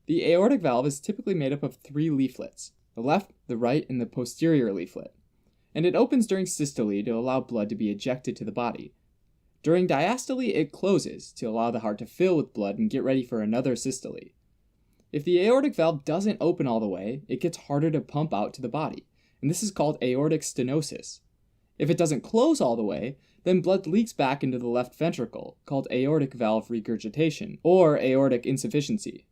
The aortic valve is typically made up of three leaflets: the left, the right, and the posterior leaflet, and it opens during systole to allow blood to be ejected to the body. During diastole, it closes to allow the heart to fill with blood and get ready for another systole. If the aortic valve doesn't open all the way, it gets harder to pump out to the body, and this is called aortic stenosis. If it doesn't close all the way, then blood leaks back into the left ventricle, called aortic valve regurgitation, or aortic insufficiency.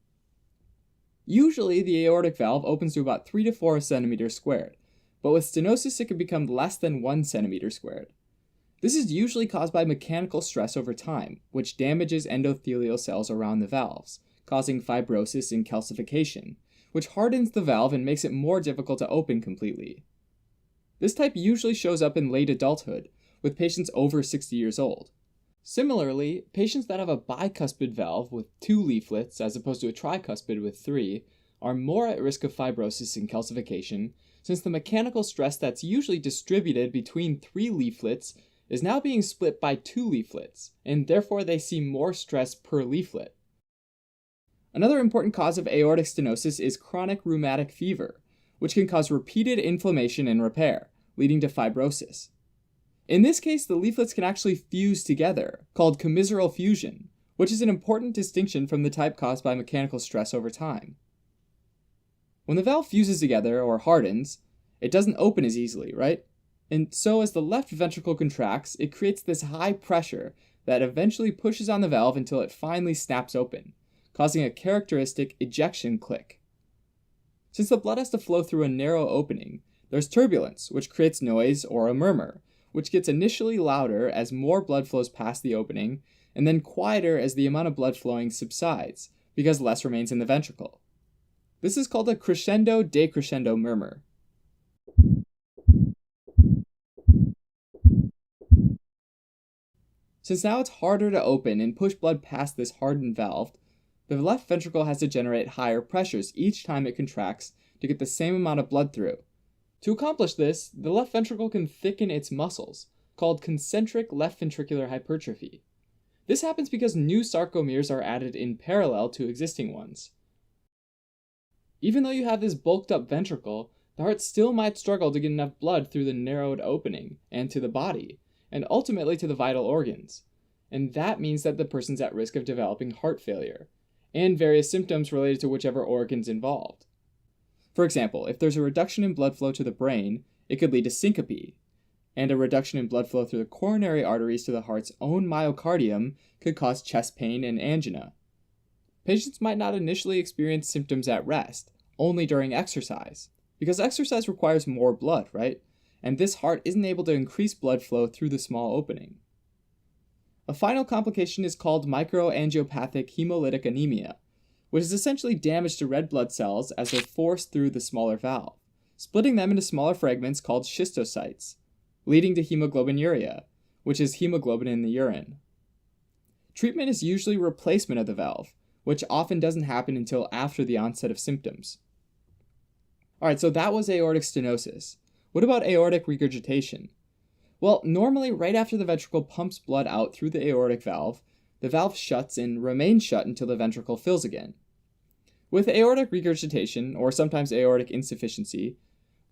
Usually, the aortic valve opens to about 3 to 4 centimeters squared, but with stenosis it can become less than 1 centimeter squared. This is usually caused by mechanical stress over time, which damages endothelial cells around the valves, causing fibrosis and calcification, which hardens the valve and makes it more difficult to open completely. This type usually shows up in late adulthood, with patients over 60 years old. Similarly, patients that have a bicuspid valve with 2 leaflets as opposed to a tricuspid with 3 are more at risk of fibrosis and calcification, since the mechanical stress that's usually distributed between 3 leaflets is now being split by 2 leaflets, and therefore they see more stress per leaflet. Another important cause of aortic stenosis is chronic rheumatic fever, which can cause repeated inflammation and repair, leading to fibrosis. In this case, the leaflets can actually fuse together, called commissural fusion, which is an important distinction from the type caused by mechanical stress over time. When the valve fuses together, or hardens, it doesn't open as easily, right? And so as the left ventricle contracts, it creates this high pressure that eventually pushes on the valve until it finally snaps open, causing a characteristic ejection click. Since the blood has to flow through a narrow opening, there's turbulence, which creates noise or a murmur, which gets initially louder as more blood flows past the opening, and then quieter as the amount of blood flowing subsides, because less remains in the ventricle. This is called a crescendo-decrescendo murmur. Since now it's harder to open and push blood past this hardened valve, the left ventricle has to generate higher pressures each time it contracts to get the same amount of blood through. To accomplish this, the left ventricle can thicken its muscles, called concentric left ventricular hypertrophy. This happens because new sarcomeres are added in parallel to existing ones. Even though you have this bulked up ventricle, the heart still might struggle to get enough blood through the narrowed opening and to the body, and ultimately to the vital organs. And that means that the person's at risk of developing heart failure, and various symptoms related to whichever organ's involved. For example, if there's a reduction in blood flow to the brain, it could lead to syncope, and a reduction in blood flow through the coronary arteries to the heart's own myocardium could cause chest pain and angina. Patients might not initially experience symptoms at rest, only during exercise, because exercise requires more blood, right? And this heart isn't able to increase blood flow through the small opening. A final complication is called microangiopathic hemolytic anemia, which is essentially damage to red blood cells as they're forced through the smaller valve, splitting them into smaller fragments called schistocytes, leading to hemoglobinuria, which is hemoglobin in the urine. Treatment is usually replacement of the valve, which often doesn't happen until after the onset of symptoms. Alright, so that was aortic stenosis. What about aortic regurgitation? Well, normally right after the ventricle pumps blood out through the aortic valve, the valve shuts and remains shut until the ventricle fills again. With aortic regurgitation, or sometimes aortic insufficiency,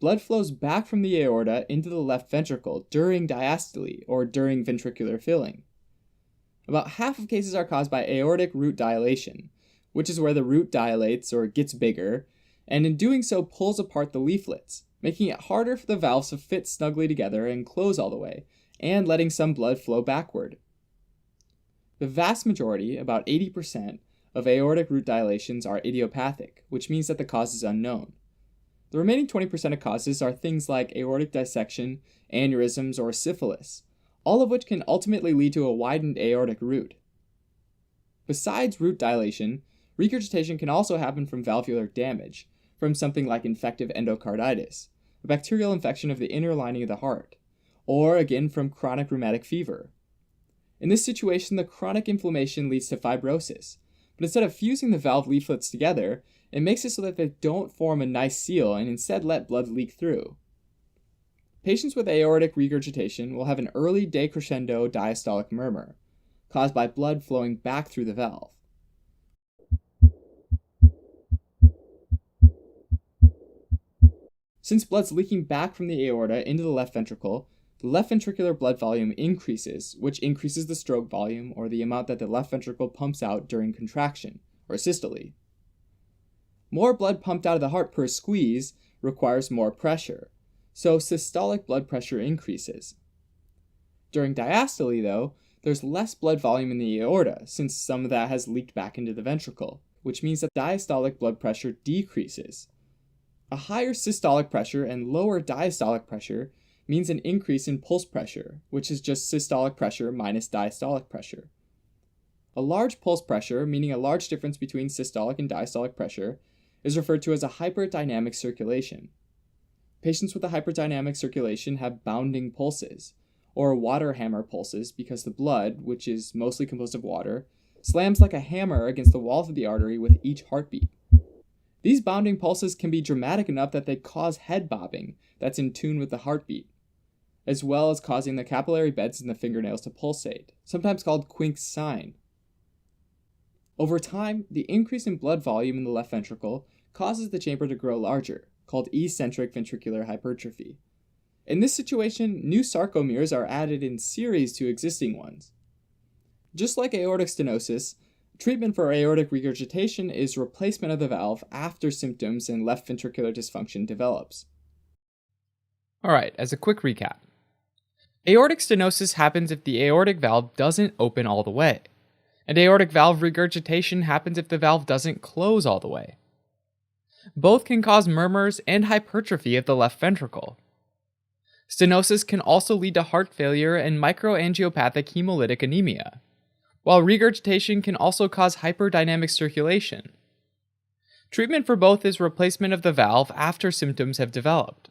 blood flows back from the aorta into the left ventricle during diastole, or during ventricular filling. About half of cases are caused by aortic root dilation, which is where the root dilates or gets bigger, and in doing so pulls apart the leaflets, making it harder for the valves to fit snugly together and close all the way, and letting some blood flow backward. The vast majority, about 80%, of aortic root dilations are idiopathic, which means that the cause is unknown. The remaining 20% of causes are things like aortic dissection, aneurysms, or syphilis, all of which can ultimately lead to a widened aortic root. Besides root dilation, regurgitation can also happen from valvular damage, from something like infective endocarditis, a bacterial infection of the inner lining of the heart, or again from chronic rheumatic fever. In this situation, the chronic inflammation leads to fibrosis, but instead of fusing the valve leaflets together, it makes it so that they don't form a nice seal and instead let blood leak through. Patients with aortic regurgitation will have an early decrescendo diastolic murmur, caused by blood flowing back through the valve. Since blood's leaking back from the aorta into the left ventricle, the left ventricular blood volume increases, which increases the stroke volume, or the amount that the left ventricle pumps out during contraction, or systole. More blood pumped out of the heart per squeeze requires more pressure, so systolic blood pressure increases. During diastole, though, there's less blood volume in the aorta, since some of that has leaked back into the ventricle, which means that diastolic blood pressure decreases. A higher systolic pressure and lower diastolic pressure means an increase in pulse pressure, which is just systolic pressure minus diastolic pressure. A large pulse pressure, meaning a large difference between systolic and diastolic pressure, is referred to as a hyperdynamic circulation. Patients with a hyperdynamic circulation have bounding pulses, or water hammer pulses, because the blood, which is mostly composed of water, slams like a hammer against the walls of the artery with each heartbeat. These bounding pulses can be dramatic enough that they cause head bobbing that's in tune with the heartbeat, as well as causing the capillary beds in the fingernails to pulsate, sometimes called Quincke's sign. Over time, the increase in blood volume in the left ventricle causes the chamber to grow larger, called eccentric ventricular hypertrophy. In this situation, new sarcomeres are added in series to existing ones. Just like aortic stenosis, treatment for aortic regurgitation is replacement of the valve after symptoms and left ventricular dysfunction develops. Alright, as a quick recap. Aortic stenosis happens if the aortic valve doesn't open all the way, and aortic valve regurgitation happens if the valve doesn't close all the way. Both can cause murmurs and hypertrophy of the left ventricle. Stenosis can also lead to heart failure and microangiopathic hemolytic anemia, while regurgitation can also cause hyperdynamic circulation. Treatment for both is replacement of the valve after symptoms have developed.